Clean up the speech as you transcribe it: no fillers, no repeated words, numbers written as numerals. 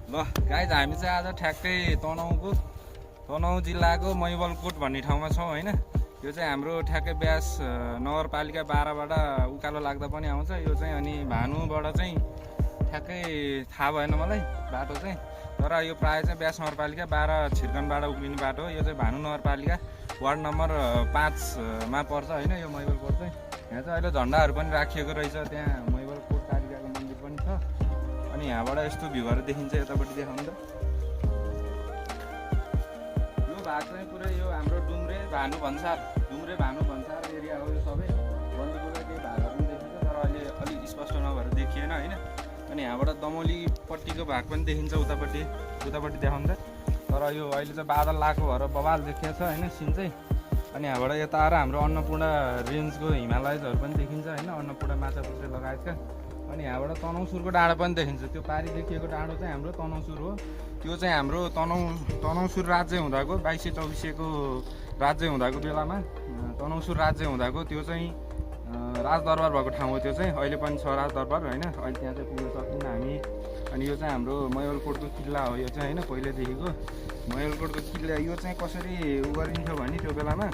ल गाइज हामी चाहिँ आज ठ्याक्कै तनहुँ जिल्लाको मैवलकोट भन्ने ठाउँमा छौँ होइन। यो चाहिँ हाम्रो ठ्याक्कै ब्यास नगरपालिका 12बाट उकालो लाग्दा पनि आउँछ। यो चाहिँ अनि भानुबाट चाहिँ ठ्याक्कै थाहा भएन मलाई बाटो चाहिँ, तर यो प्रायः चाहिँ ब्यास नगरपालिका 12 छिर्कनबाट उक्लिने बाटो हो। यो चाहिँ भानु नगरपालिका वार्ड नम्बर 5मा पर्छ होइन। यो मैवलकोट चाहिँ यहाँ चाहिँ अहिले झन्डाहरू पनि राखिएको रहेछ। त्यहाँ मैवलकोट कालिकाको मन्दिर पनि छ। अनि यहाँबाट यस्तो भ्यूहरू देखिन्छ, यतापट्टि देखाउनु त। यो भाग चाहिँ पुरै यो हाम्रो डुम्रे भानु भन्सार एरिया हो। यो सबै बन्दीपुरका केही भागहरू पनि देखिन्छ, तर अहिले अलिक स्पष्ट नभएर देखिएन होइन। अनि यहाँबाट दमौलीपट्टिको भाग पनि देखिन्छ, उतापट्टि देखाउनु त। तर यो अहिले चाहिँ बादल लागेको भएर बवाल देखिएको छ होइन सिन चाहिँ। अनि यहाँबाट यता आएर हाम्रो अन्नपूर्ण रेन्जको हिमालयजहरू पनि देखिन्छ होइन, अन्नपूर्ण माछापुच्छ्रे लगायतका। अनि यहाँबाट तनहुँसुरको डाँडो पनि देखिन्छ। त्यो पारी देखिएको डाँडो चाहिँ हाम्रो तनहुँसुर हो। त्यो चाहिँ हाम्रो तनहुँसुर राज्य हुँदाको 2200-2400को राज्य हुँदाको बेलामा तनहुँसुर राज्य हुँदाको त्यो चाहिँ राजदरबार भएको ठाउँ हो। त्यो चाहिँ अहिले पनि छ राजदरबार होइन। अहिले त्यहाँ चाहिँ पुग्न सक्दिनँ हामी। अनि यो चाहिँ हाम्रो मैवलकोटको किल्ला हो। यो चाहिँ होइन पहिल्यैदेखिको मैवलकोटको किल्ला। यो चाहिँ कसरी उ गरिन्थ्यो भने त्यो बेलामा